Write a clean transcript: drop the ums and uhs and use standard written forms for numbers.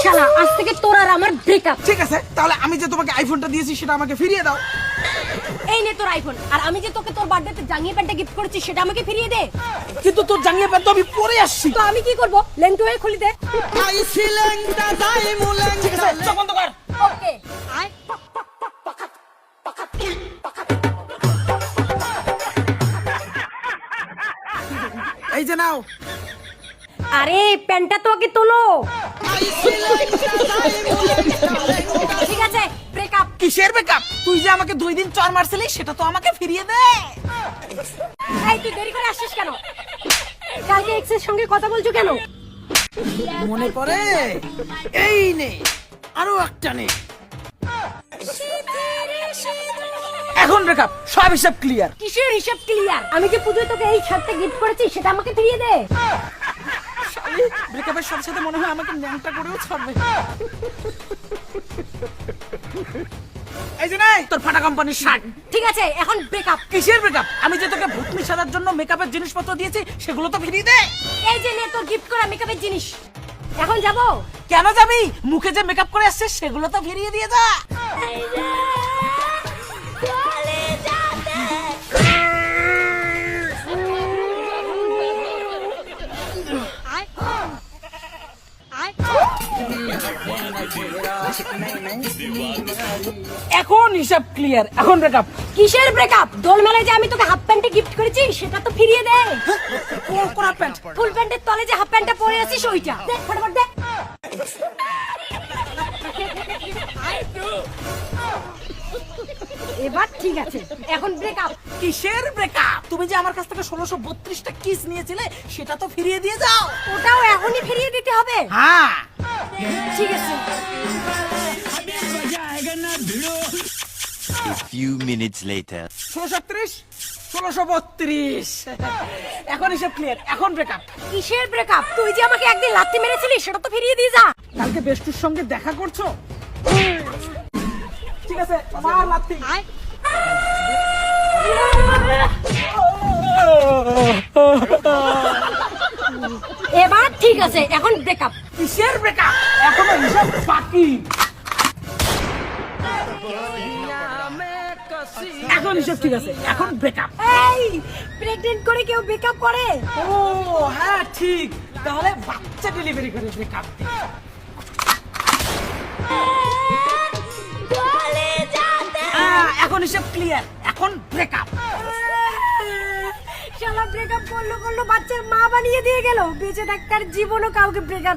শালা, আজ থেকে তোর আর আমার ব্রেকআপ। ঠিক আছে, তাহলে আমি যে তোমাকে আইফোনটা দিয়েছি সেটা আমাকে ফিরিয়ে দাও। এই নে তোর আইফোন, আর আমি যে তোকে তোর বার্থডেতে জাঙ্গিয়া প্যান্টটা গিফট করেছি সেটা আমাকে ফিরিয়ে দে। কিন্তু তোর জাঙ্গিয়া প্যান্ট তো আমি পরে আসছি। তো আমি কি করব? লেংটো হয়ে খুলি দে। ঠিক আছে, চোখ বন্ধ কর। ওকে। আয়। এই যে নাও। আরে প্যান্টটা তো আগে তোলো। ঠিক আছে, ব্রেকআপ। কিসের ব্রেকআপ? তুই যে আমাকে 2 দিন চর মারছিলি সেটা তো আমাকে ফিরিয়ে দে। এই তুই দেরি করে আসছিস কেন? কালকে এক্সের সঙ্গে কথা বলছো কেন? মনে পড়ে? এই নে, আরো একটা নে। এখন ব্রেকআপ, সব হিসাব ক্লিয়ার। কিসের হিসাব ক্লিয়ার? আমি যে পুজোয় তোকে এই শার্টটা গিফট করেছি সেটা আমাকে ফিরিয়ে দে। ব্রেকআপের সাথে সাথে মনে হয় আমাকে ন্যাংটা করেও ছাড়বে। এই যে নাই তোর ফাটা কোম্পানির শার্ট। ঠিক আছে, এখন ব্রেকআপ। কিসের ব্রেকআপ? আমি যে তোকে ভূতনি সাজার জন্য মেকআপের জিনিসপত্র দিয়েছি সেগুলো তো ফিরিয়ে দে। এই যে নে তোর গিফট করা মেকআপের জিনিস। এখন যাবো? কেন যাবি? মুখে যে মেকআপ করে আসছিস সেগুলো তো ফিরিয়ে দিয়ে যা। এখন হিসাব ক্লিয়ার, এখন ব্রেকআপ। কিসের ব্রেকআপ? দোল মেলায় যে আমি তোকে হাফ প্যান্টে গিফট করেছি সেটা তো ফিরিয়ে দে। কোন প্যান্ট? ফুল প্যান্টের তলে যে হাফ প্যান্টটা পরে আছিস ওইটা দে, ফটাফট দে। এবার ঠিক আছে, এখন ব্রেকআপ। কিসের ব্রেকআপ? তুমি যে আমার কাছ থেকে 1632টা কিস নিয়েছিলে সেটা তো ফিরিয়ে দিয়ে যাও। ওটাও এখনই ফিরিয়ে দিতে হবে? হ্যাঁ। ঠিক আছে। A few minutes later. 1632, 1632। এখন হিসাব ক্লিয়ার, এখন ব্রেকআপ। কিসের ব্রেকআপ? তুই যে আমাকে একদিন লাত্তি মেরেছিলি সেটা তো ফিরিয়ে দিয়ে যা। কালকে বেস্টুর সঙ্গে দেখা করছো? ঠিক আছে, মার লাত্তি। এবার ঠিক আছে, এখন ব্রেকআপ। কিসের ব্রেকআপ? এখনো হিসাব বাকি। এখন হিসাব ঠিক আছে, এখন ব্রেকআপ। এই প্রেগন্যান্ট করে কেউ ব্রেকআপ করে? ও হ্যাঁ ঠিক, তাহলে বাচ্চা ডেলিভারি করে ব্রেকআপ। এখন হিসাব ক্লিয়ার, এখন ব্রেকআপ। শালা ব্রেকআপ করলো বাচ্চার মা বানিয়ে দিয়ে গেল। বেঁচে থাকার জীবনও কাউকে ব্রেকআপ